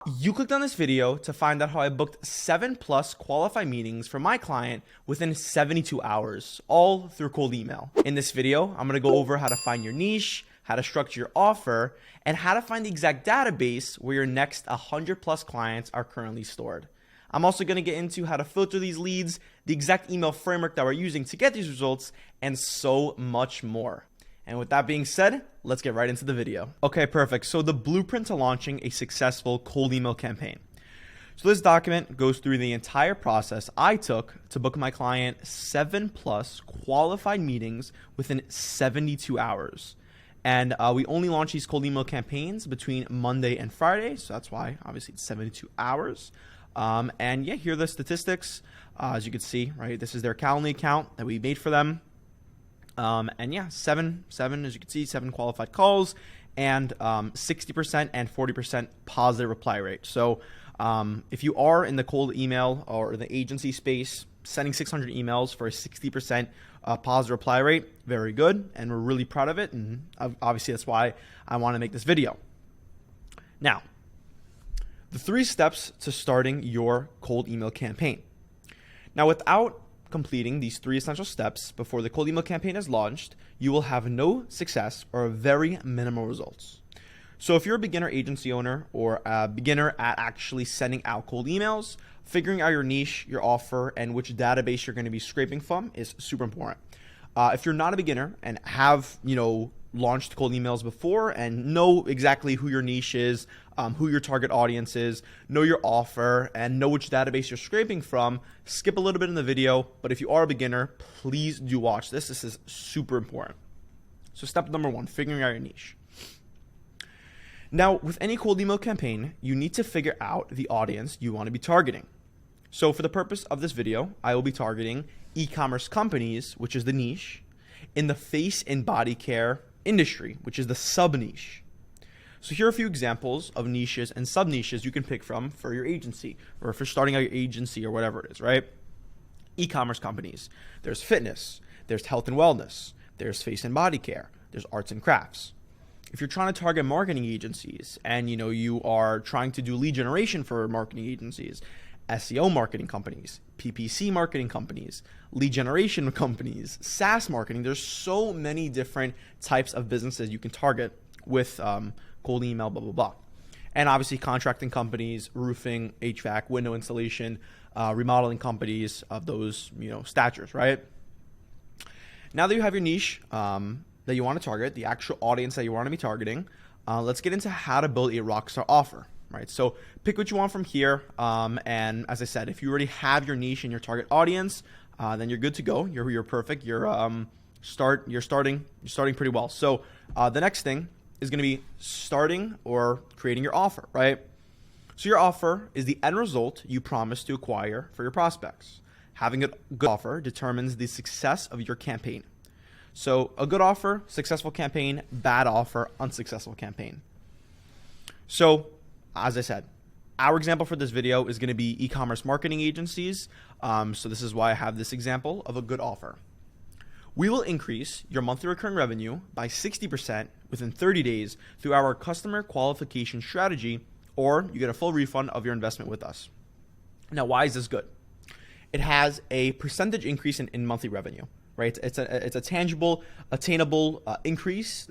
You clicked on this video to find out how I booked 7+ qualified meetings for my client within 72 hours, all through cold email. In this video, I'm gonna go over how to find your niche, how to structure your offer, and how to find the exact database where your next 100+ clients are currently stored. I'm also gonna get into how to filter these leads, the exact email framework that we're using to get these results, and so much more. And with that being said, let's get right into the video. Okay, perfect. So the blueprint to launching a successful cold email campaign. So this document goes through the entire process I took to book my client 7+ qualified meetings within 72 hours. And we only launch these cold email campaigns between Monday and Friday. So that's why obviously it's 72 hours. And yeah, here are the statistics. As you can see, right, this is their Calendly account that we made for them. And yeah, seven, as you can see, 7 qualified calls and 60% and 40% positive reply rate. So if you are in the cold email or the agency space, sending 600 emails for a 60% positive reply rate, very good. And we're really proud of it. And obviously that's why I want to make this video. Now, the 3 steps to starting your cold email campaign. Now, without completing these 3 essential steps before the cold email campaign is launched, you will have no success or very minimal results. So if you're a beginner agency owner or a beginner at actually sending out cold emails, figuring out your niche, your offer, and which database you're going to be scraping from is super important. If you're not a beginner and have, launched cold emails before and know exactly who your niche is, who your target audience is, know your offer, and know which database you're scraping from, skip a little bit in the video. But if you are a beginner, please do watch this. This is super important. So step number 1, figuring out your niche. Now, with any cold email campaign, you need to figure out the audience you want to be targeting. So for the purpose of this video, I will be targeting e-commerce companies, which is the niche, in the face and body care industry, which is the sub niche. So here are a few examples of niches and sub niches you can pick from for your agency, or if you're starting out your agency or whatever it is, right? E-commerce companies. There's fitness, there's health and wellness, there's face and body care, there's arts and crafts. If you're trying to target marketing agencies and you are trying to do lead generation for marketing agencies, SEO marketing companies, PPC marketing companies, lead generation companies, SaaS marketing. There's so many different types of businesses you can target with cold email, blah, blah, blah. And obviously contracting companies, roofing, HVAC, window installation, remodeling companies of those statures, right? Now that you have your niche that you want to target, the actual audience that you want to be targeting, let's get into how to build a rockstar offer. Right, so pick what you want from here, and as I said, if you already have your niche and your target audience, then you're good to go. You're perfect. You're starting pretty well. So the next thing is going to be starting or creating your offer. Right, so your offer is the end result you promise to acquire for your prospects. Having a good offer determines the success of your campaign. So a good offer, successful campaign; bad offer, unsuccessful campaign. So as I said, our example for this video is going to be e-commerce marketing agencies. So this is why I have this example of a good offer. We will increase your monthly recurring revenue by 60% within 30 days through our customer qualification strategy, or you get a full refund of your investment with us. Now, why is this good? It has a percentage increase in monthly revenue, right? It's a tangible, attainable increase.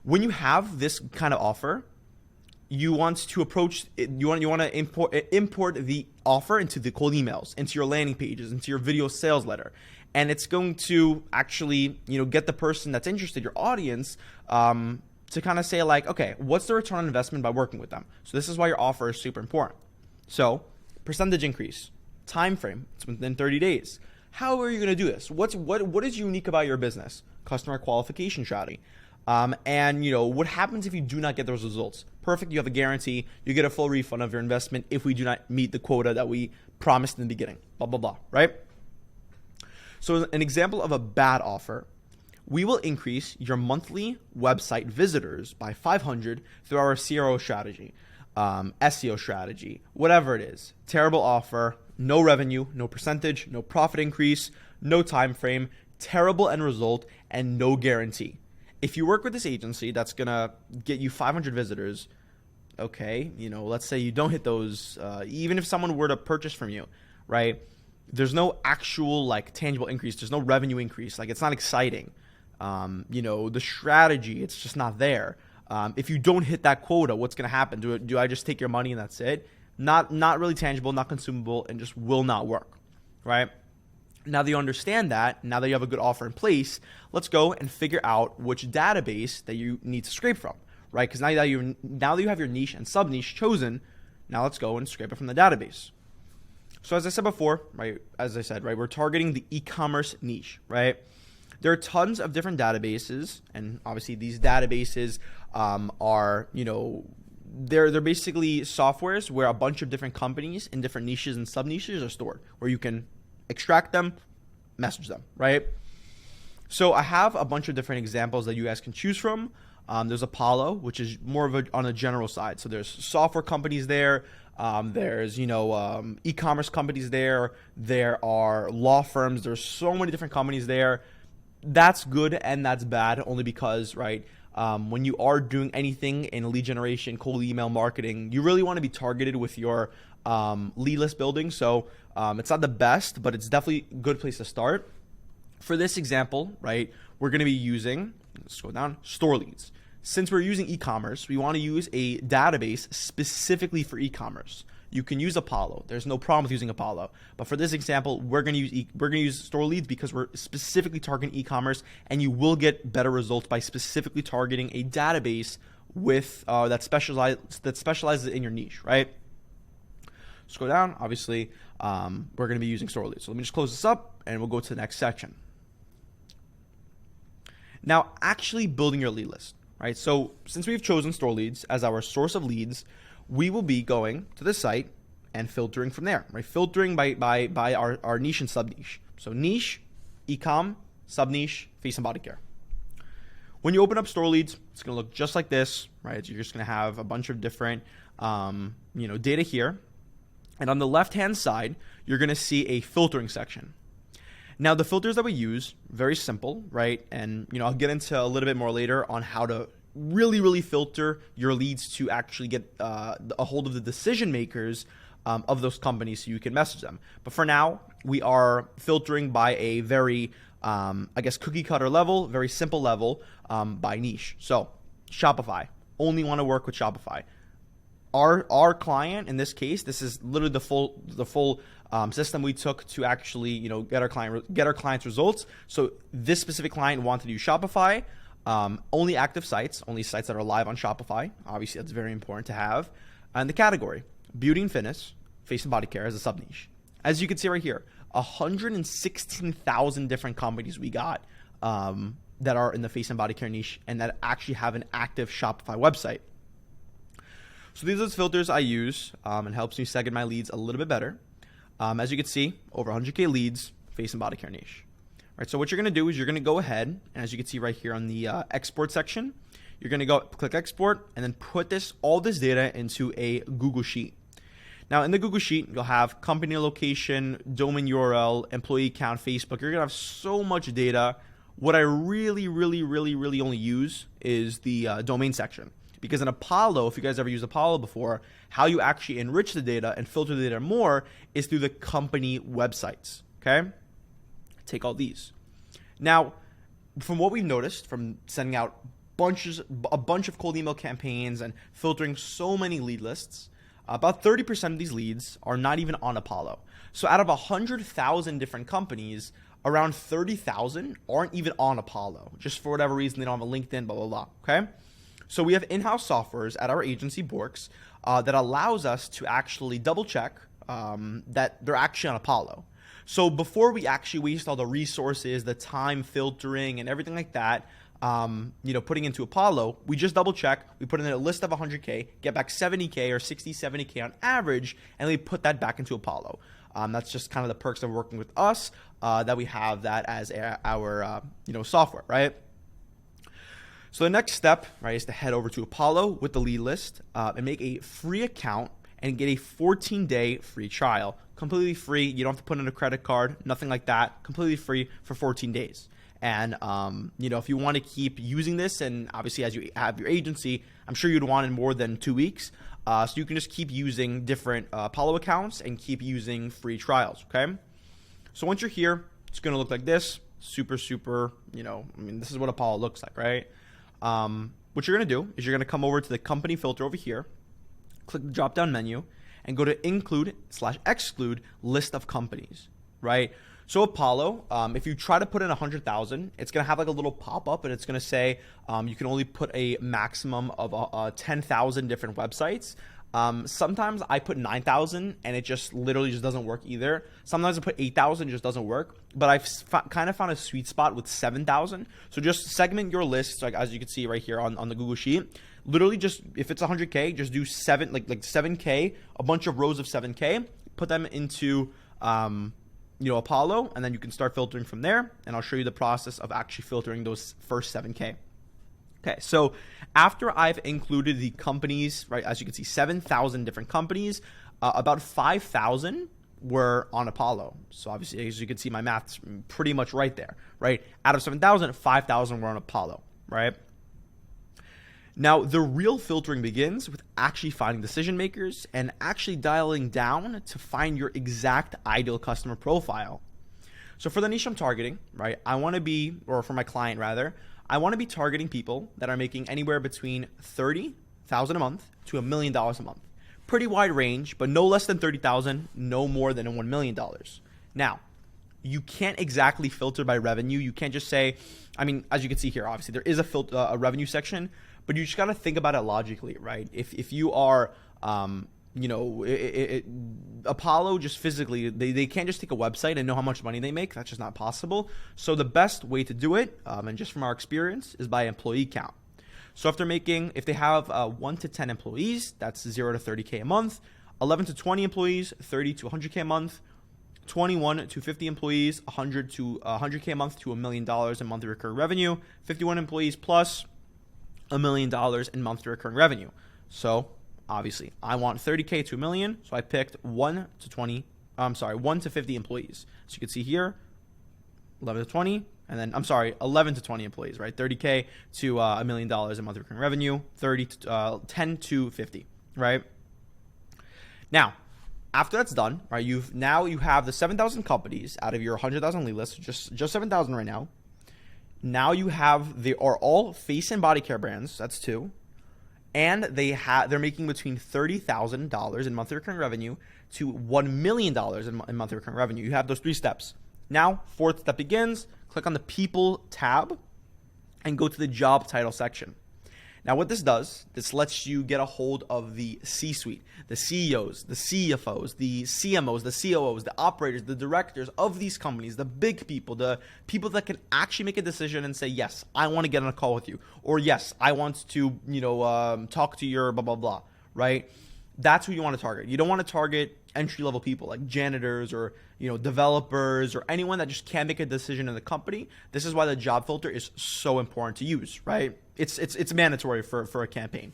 When you have this kind of offer, you want to approach it, you want to import the offer into the cold emails, into your landing pages, into your video sales letter, and it's going to actually get the person that's interested, your audience, to kind of say like, okay, what's the return on investment by working with them? So this is why your offer is super important. So percentage increase, time frame, it's within 30 days. How are you going to do this? What is unique about your business? Customer qualification strategy. And what happens if you do not get those results? Perfect. You have a guarantee. You get a full refund of your investment if we do not meet the quota that we promised in the beginning. Blah, blah, blah. Right? So an example of a bad offer: we will increase your monthly website visitors by 500 through our CRO strategy, SEO strategy, whatever it is. Terrible offer. No revenue, no percentage, no profit increase, no time frame, terrible end result, and no guarantee. If you work with this agency that's going to get you 500 visitors, okay, let's say you don't hit those, even if someone were to purchase from you, right? There's no actual like tangible increase. There's no revenue increase. Like, it's not exciting. The strategy, it's just not there. If you don't hit that quota, what's going to happen? Do I just take your money and that's it? Not really tangible, not consumable, and just will not work, right? Now that you understand that, now that you have a good offer in place, let's go and figure out which database that you need to scrape from, right? Because now that you have your niche and sub niche chosen, now let's go and scrape it from the database. So as I said before, right? We're targeting the e-commerce niche, right? There are tons of different databases, and obviously these databases are, they're basically softwares where a bunch of different companies in different niches and sub niches are stored, where you can extract them, message them, right? So I have a bunch of different examples that you guys can choose from. There's Apollo, which is more of on a general side. So there's software companies there. There's, e-commerce companies there. There are law firms. There's so many different companies there. That's good and that's bad, only because, right, when you are doing anything in lead generation, cold email marketing, you really want to be targeted with your lead list building. So it's not the best, but it's definitely a good place to start. For this example, right, we're going to be using, let's go down, StoreLeads. Since we're using e-commerce, we want to use a database specifically for e-commerce. You can use Apollo. There's no problem with using Apollo. But for this example, we're going to use StoreLeads because we're specifically targeting e-commerce, and you will get better results by specifically targeting a database with that specializes in your niche, right? Let's go down. Obviously, we're going to be using StoreLeads. So let me just close this up, and we'll go to the next section. Now, actually building your lead list, right? So since we've chosen StoreLeads as our source of leads, we will be going to the site and filtering from there, right? Filtering by our niche and sub niche. So niche, e-com, sub niche, face and body care. When you open up StoreLeads, it's going to look just like this, right? You're just going to have a bunch of different, data here. And on the left-hand side, you're going to see a filtering section. Now, the filters that we use, very simple, right? And, I'll get into a little bit more later on how to really filter your leads to actually get a hold of the decision makers of those companies so you can message them. But for now, we are filtering by a very, cookie cutter level, very simple level by niche. So Shopify, only want to work with Shopify. Our client, in this case, this is literally the full system we took to actually, get our clients' results. So this specific client wanted to use Shopify. Only active sites, only sites that are live on Shopify. Obviously, that's very important to have. And the category, beauty and fitness, face and body care as a sub niche. As you can see right here, 116,000 different companies we got that are in the face and body care niche and that actually have an active Shopify website. So these are the filters I use and helps me segment my leads a little bit better. As you can see, over 100K leads, face and body care niche. Right, so what you're going to do is you're going to go ahead, and as you can see right here on the export section, you're going to go click export and then put all this data into a Google Sheet. Now in the Google Sheet, you'll have company location, domain URL, employee count, Facebook. You're going to have so much data. What I really only use is the domain section. Because in Apollo, if you guys ever used Apollo before, how you actually enrich the data and filter the data more is through the company websites, okay? Take all these. Now, from what we've noticed from sending out a bunch of cold email campaigns and filtering so many lead lists, about 30% of these leads are not even on Apollo. So out of 100,000 different companies, around 30,000 aren't even on Apollo. Just for whatever reason, they don't have a LinkedIn, blah, blah, blah, okay? So we have in-house softwares at our agency, Borks, that allows us to actually double check that they're actually on Apollo. So before we actually waste all the resources, the time filtering and everything like that, putting into Apollo, we just double check, we put in a list of 100K, get back 70K or 60, 70K on average, and we put that back into Apollo. That's just kind of the perks of working with us, that we have that as our software, right? So the next step, right, is to head over to Apollo with the lead list and make a free account and get a 14-day free trial. Completely free. You don't have to put in a credit card, nothing like that. Completely free for 14 days. And, if you want to keep using this, and obviously as you have your agency, I'm sure you'd want in more than 2 weeks. So you can just keep using different Apollo accounts and keep using free trials, okay? So once you're here, it's going to look like this. Super, this is what Apollo looks like, right? What you're going to do is you're going to come over to the company filter over here, click the drop-down menu, and go to include/exclude list of companies, right? So Apollo, if you try to put in 100,000, it's going to have like a little pop-up, and it's going to say you can only put a maximum of 10,000 different websites. Sometimes I put 9,000 and it just literally just doesn't work either. Sometimes I put 8,000, it just doesn't work. But I've kind of found a sweet spot with 7,000. So just segment your list, like as you can see right here on the Google Sheet. Literally just, if it's 100K, just do 7K, a bunch of rows of 7K, put them into Apollo, and then you can start filtering from there. And I'll show you the process of actually filtering those first 7K. Okay, so after I've included the companies, right, as you can see, 7,000 different companies, about 5,000 were on Apollo. So obviously, as you can see, my math's pretty much right there, right? Out of 7,000, 5,000 were on Apollo, right? Now, the real filtering begins with actually finding decision makers and actually dialing down to find your exact ideal customer profile. So for the niche I'm targeting, right, or for my client rather, I want to be targeting people that are making anywhere between $30,000 a month to $1 million a month. Pretty wide range, but no less than 30,000, no more than $1 million. Now, you can't exactly filter by revenue. You can't just say, as you can see here, obviously there is a revenue section, but you just got to think about it logically, right? If you are, Apollo just physically, they can't just take a website and know how much money they make. That's just not possible. So the best way to do it, and just from our experience, is by employee count. So if they have 1 to 10 employees, that's 0 to 30K a month. 11 to 20 employees, 30 to 100K a month. 21 to 50 employees, 100 to 100K a month to $1 million in monthly recurring revenue. 51 employees plus $1 million in monthly recurring revenue. So obviously, I want 30K to $1 million, so I picked 1 to 50 employees. So you can see here, 11 to 20, and then 11 to 20 employees, right? 30K to $1 million in monthly recurring revenue, 10 to 50, right? Now, after that's done, right? You have the 7,000 companies out of your 100,000 lead list, just 7,000 right now. Now they are all face and body care brands. That's 2. And they're making between $30,000 in monthly recurring revenue to $1 million in monthly recurring revenue. You have those 3 steps. Now, 4th step begins. Click on the People tab and go to the Job Title section. Now, what this does, this lets you get a hold of the C-suite, the CEOs, the CFOs, the CMOs, the COOs, the operators, the directors of these companies, the big people, the people that can actually make a decision and say, yes, I want to get on a call with you, or yes, I want to, talk to your blah, blah, blah, right? That's who you want to target. You don't want to target entry-level people like janitors or developers or anyone that just can't make a decision in the company. This is why the job filter is so important to use, right? It's mandatory for a campaign.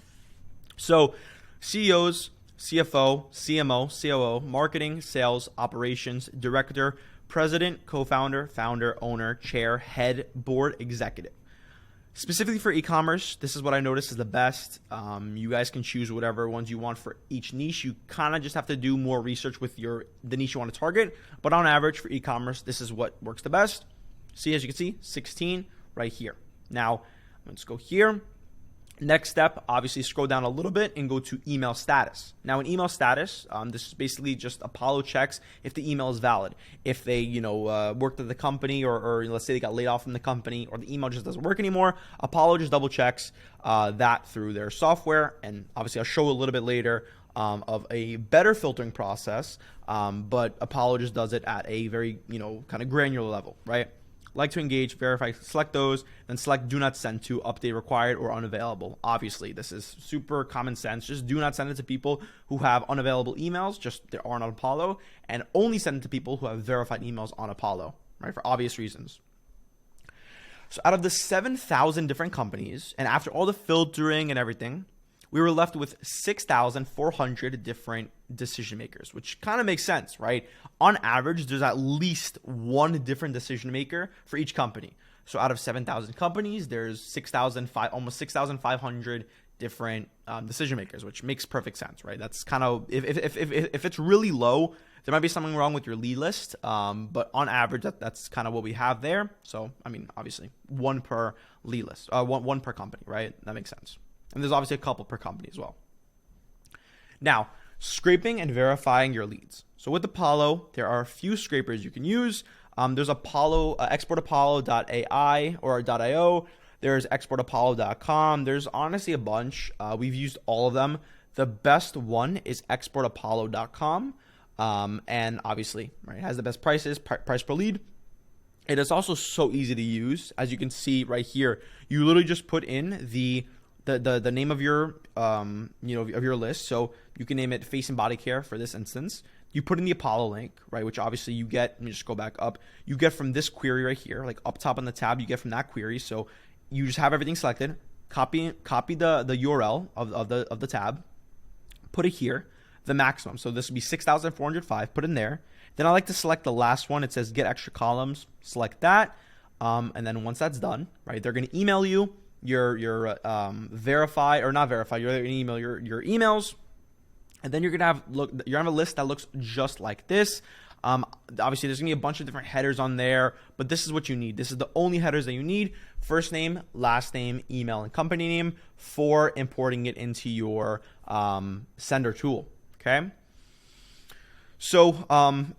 So CEOs, CFO, CMO, COO, marketing, sales, operations, director, president, co-founder, founder, owner, chair, head, board, executive. Specifically for e-commerce, this is what I noticed is the best. You guys can choose whatever ones you want for each niche. You kind of just have to do more research with the niche you want to target. But on average for e-commerce, this is what works the best. See, as you can see, 16 right here. Now, let's go here. Next step, obviously scroll down a little bit and go to email status. Now in email status, this is basically just Apollo checks if the email is valid. If they, worked at the company or let's say they got laid off from the company or the email just doesn't work anymore, Apollo just double checks that through their software. And obviously I'll show a little bit later of a better filtering process, but Apollo just does it at a very, kind of granular level, right? Like to engage, verify, select those, then select do not send to, update required or unavailable. Obviously, this is super common sense. Just do not send it to people who have unavailable emails, just they aren't on Apollo, and only send it to people who have verified emails on Apollo, right? For obvious reasons. So out of the 7,000 different companies, and after all the filtering and everything, we were left with 6,400 different decision makers, which kind of makes sense, right? On average, there's at least one different decision maker for each company. So out of 7,000 companies, there's almost 6,500 different decision makers, which makes perfect sense, right? That's kind of, if it's really low, there might be something wrong with your lead list. But on average, that's kind of what we have there. So, I mean, obviously one per lead list, one per company, right? That makes sense. And there's obviously a couple per company as well. Now, scraping and verifying your leads. So with Apollo, there are a few scrapers you can use. There's Apollo, exportapollo.ai or .io. There's exportapollo.com. There's honestly a bunch. We've used all of them. The best one is exportapollo.com. And obviously, right, it has the best prices, price per lead. It is also so easy to use. As you can see right here, you literally just put in the name of your of your list. So you can name it Face and Body Care for this instance. You put in the Apollo link, right, which obviously you get. Let me just go back up. You get from this query right here, like up top on the tab. You get from that query. So you just have everything selected. Copy the URL of the tab. Put it here. The maximum. So this would be 6,405. Put in there. Then I like to select the last one. It says get extra columns. Select that. And then once that's done, right, they're going to email you your verify or not verify. You're going to email your emails. And then you're gonna have a list that looks just like this. Obviously, there's gonna be a bunch of different headers on there, but this is what you need. This is the only headers that you need: first name, last name, email, and company name for importing it into your sender tool. Okay. So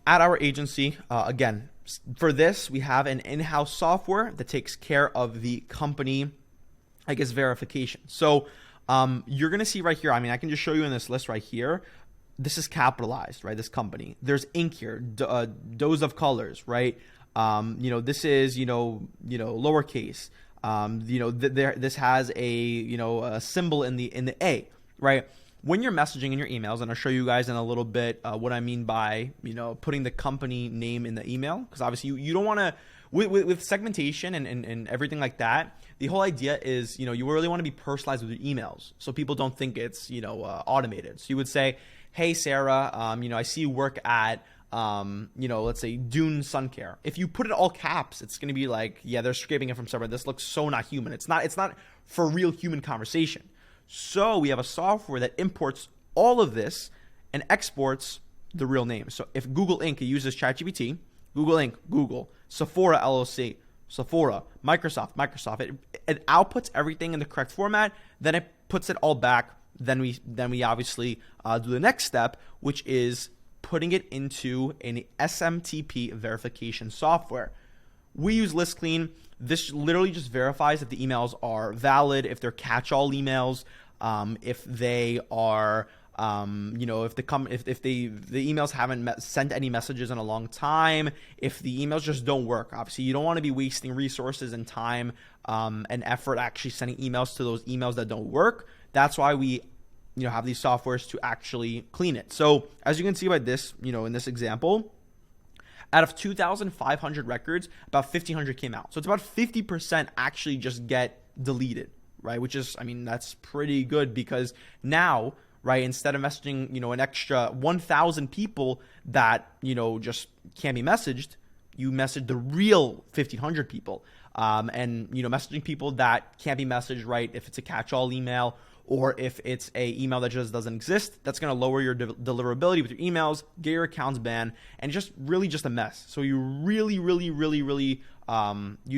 at our agency, again, for this we have an in-house software that takes care of the company, I guess, verification. So you're going to see right here, I mean, I can just show you in this list right here. This is capitalized, right? This company. There's ink here, dose of colors, right? This is, lowercase. This has a symbol in the A, right? When you're messaging in your emails, and I'll show you guys in a little bit what I mean by, putting the company name in the email, because obviously you don't want to, with segmentation and everything like that, the whole idea is, you really want to be personalized with your emails so people don't think it's, automated. So you would say, hey, Sarah, I see you work at, let's say Dune Sun Care. If you put it all caps, it's going to be like, yeah, they're scraping it from somewhere. This looks so not human. It's not for real human conversation. So we have a software that imports all of this and exports the real name. So if Google Inc. uses ChatGPT, Google Inc., Google, Sephora LLC, Sephora, Microsoft. It outputs everything in the correct format. Then it puts it all back. Then we obviously do the next step, which is putting it into an SMTP verification software. We use ListClean. This literally just verifies if the emails are valid, if they're catch-all emails, if they are, if the emails haven't sent any messages in a long time, if the emails just don't work. Obviously, you don't want to be wasting resources and time and effort actually sending emails to those emails that don't work. That's why we, have these softwares to actually clean it. So as you can see by this, in this example, out of 2,500 records, about 1,500 came out. So it's about 50% actually just get deleted, right? Which is, that's pretty good because now, right, instead of messaging, an extra 1,000 people that, just can't be messaged, you message the real 1,500 people. Messaging people that can't be messaged, right, if it's a catch-all email or if it's a email that just doesn't exist, that's going to lower your deliverability with your emails, get your accounts banned, and just a mess. So you really, you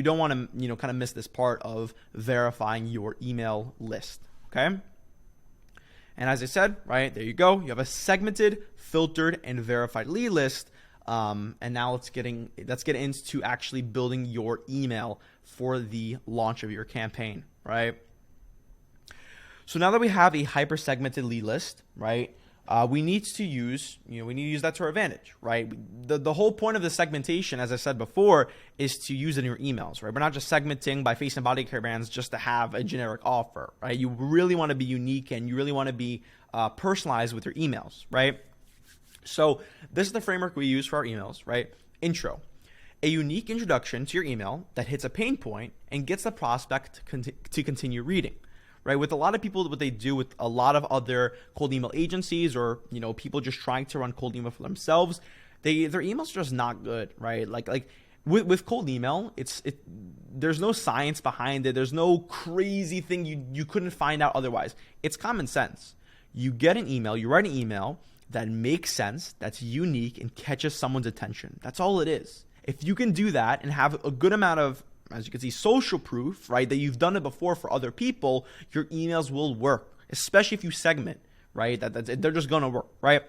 don't want to, kind of miss this part of verifying your email list, okay? And as I said, right, there you go. You have a segmented, filtered, and verified lead list. And now let's get into actually building your email for the launch of your campaign, right? So now that we have a hyper segmented lead list, right, we need to use that to our advantage, right? The whole point of the segmentation, as I said before, is to use it in your emails, right? We're not just segmenting by face and body care brands just to have a generic offer, right? You really want to be unique and you really want to be personalized with your emails, right? So this is the framework we use for our emails, right? Intro, a unique introduction to your email that hits a pain point and gets the prospect to continue reading. Right, with a lot of people, what they do with a lot of other cold email agencies or people just trying to run cold email for themselves, their emails are just not good, right? Like With cold email, there's no science behind it. There's no crazy thing you couldn't find out otherwise. It's common sense. You get an email, you write an email that makes sense, that's unique, and catches someone's attention. That's all it is. If you can do that and have a good amount of, as you can see, social proof, right, that you've done it before for other people, your emails will work, especially if you segment, right? They're just gonna work, right?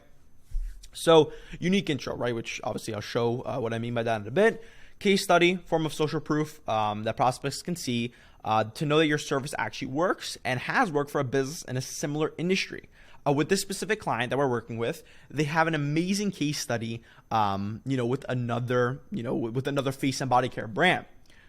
So unique intro, right, which obviously I'll show what I mean by that in a bit. Case study, form of social proof that prospects can see to know that your service actually works and has worked for a business in a similar industry. With this specific client that we're working with, they have an amazing case study, with another face and body care brand.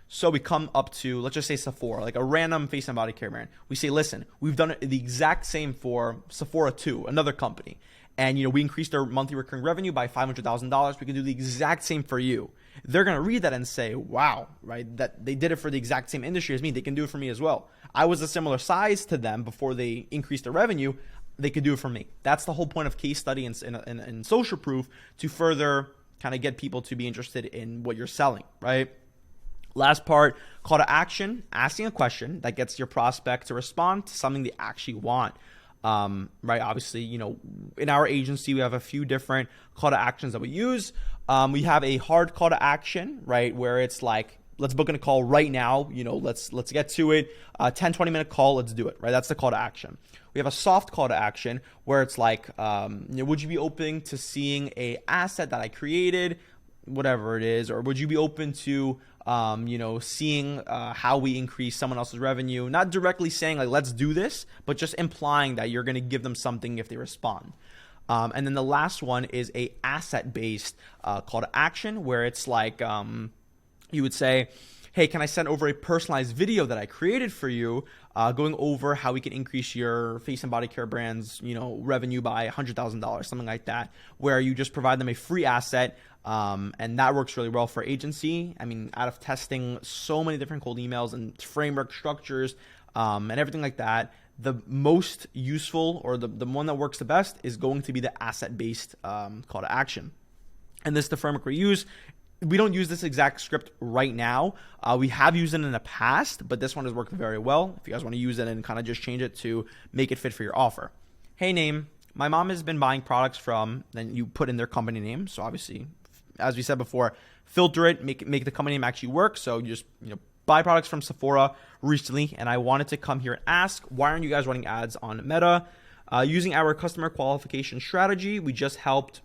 So we come up to, let's just say Sephora, like a random face and body care brand. We say, listen, we've done the exact same for Sephora too, another company. And, we increased their monthly recurring revenue by $500,000. We can do the exact same for you. They're going to read that and say, wow, right? That they did it for the exact same industry as me. They can do it for me as well. I was a similar size to them before they increased their revenue. They could do it for me. That's the whole point of case study and social proof, to further kind of get people to be interested in what you're selling, right? Last part, call to action, asking a question that gets your prospect to respond to something they actually want. Right. Obviously, in our agency, we have a few different call to actions that we use. We have a hard call to action, right, where it's like, let's book in a call right now. Let's get to it. 10-20 minute call. Let's do it. Right. That's the call to action. We have a soft call to action where it's like, would you be open to seeing a asset that I created, whatever it is, or would you be open to seeing how we increase someone else's revenue? Not directly saying like, let's do this, but just implying that you're going to give them something if they respond. And then the last one is a asset-based call to action, where it's like, you would say, hey, can I send over a personalized video that I created for you, going over how we can increase your face and body care brand's, revenue by $100,000, something like that, where you just provide them a free asset. And that works really well for agency. I mean, out of testing so many different cold emails and framework structures, and everything like that, the most useful, or the one that works the best, is going to be the asset-based call to action. And this is the framework we use. We don't use this exact script right now. We have used it in the past, but this one has worked very well. If you guys want to use it and kind of just change it to make it fit for your offer. Hey, name. My mom has been buying products from, then you put in their company name. So obviously, as we said before, filter it, make the company name actually work. So you just, buy products from Sephora recently, and I wanted to come here and ask, why aren't you guys running ads on Meta? Using our customer qualification strategy, we just helped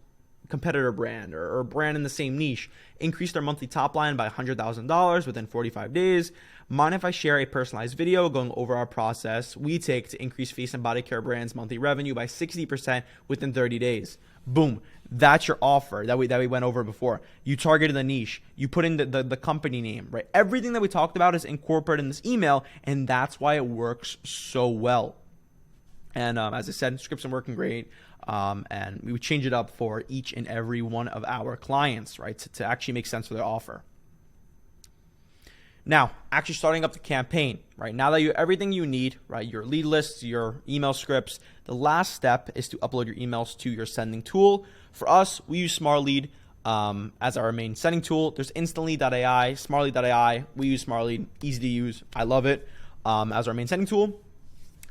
competitor brand or brand in the same niche increase their monthly top line by $100,000 within 45 days. Mind if I share a personalized video going over our process we take to increase face and body care brands monthly revenue by 60% within 30 days? Boom. That's your offer that we went over before. You targeted the niche. You put in the company name, right? Everything that we talked about is incorporated in this email, and that's why it works so well. And as I said, scripts are working great. And we would change it up for each and every one of our clients, right, to actually make sense for their offer. Now, actually starting up the campaign, right? Now that you have everything you need, right, your lead lists, your email scripts, the last step is to upload your emails to your sending tool. For us, we use SmartLead as our main sending tool. There's Instantly.ai, SmartLead.ai. We use SmartLead, easy to use. I love it as our main sending tool.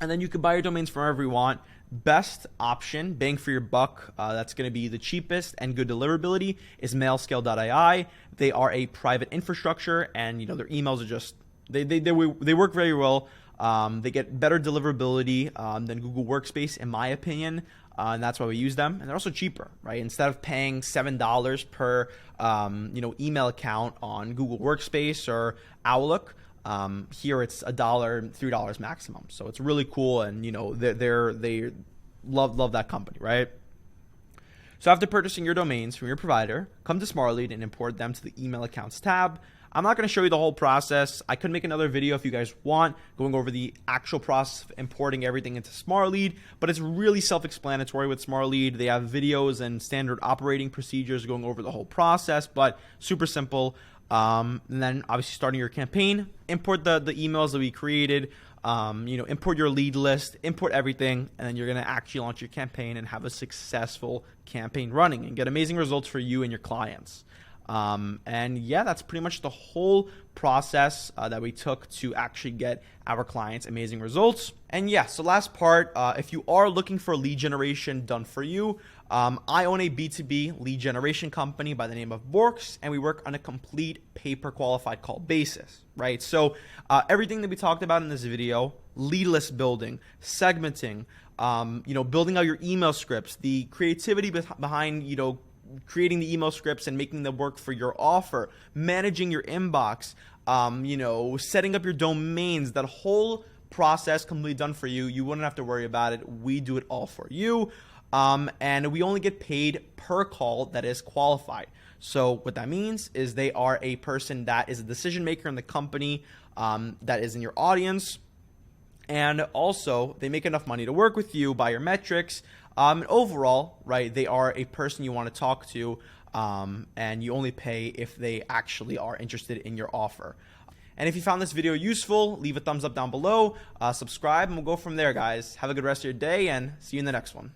And then you can buy your domains from wherever you want. Best option, bang for your buck, that's going to be the cheapest and good deliverability, is Mailscale.ai. They are a private infrastructure, and their emails are just they work very well. They get better deliverability than Google Workspace, in my opinion, and that's why we use them. And they're also cheaper, right? Instead of paying $7 per email account on Google Workspace or Outlook, here it's $1, $3 maximum. So it's really cool, and they love that company, right? So after purchasing your domains from your provider, come to SmartLead and import them to the email accounts tab. I'm not going to show you the whole process. I could make another video if you guys want, going over the actual process of importing everything into SmartLead, but it's really self-explanatory with SmartLead. They have videos and standard operating procedures going over the whole process, but super simple. And then obviously starting your campaign, import the emails that we created, import your lead list, import everything, and then you're going to actually launch your campaign and have a successful campaign running and get amazing results for you and your clients. And yeah, that's pretty much the whole process that we took to actually get our clients amazing results. And yeah, so last part, if you are looking for lead generation done for you, I own a B2B lead generation company by the name of Borks, and we work on a complete pay-per-qualified call basis, right? So everything that we talked about in this video, lead list building, segmenting, building out your email scripts, the creativity behind, creating the email scripts and making them work for your offer, managing your inbox, setting up your domains, that whole process completely done for you. You wouldn't have to worry about it. We do it all for you. And we only get paid per call that is qualified. So what that means is they are a person that is a decision maker in the company, that is in your audience. And also they make enough money to work with you by your metrics. And overall, right, they are a person you want to talk to, and you only pay if they actually are interested in your offer. And if you found this video useful, leave a thumbs up down below, subscribe, and we'll go from there, guys. Have a good rest of your day, and see you in the next one.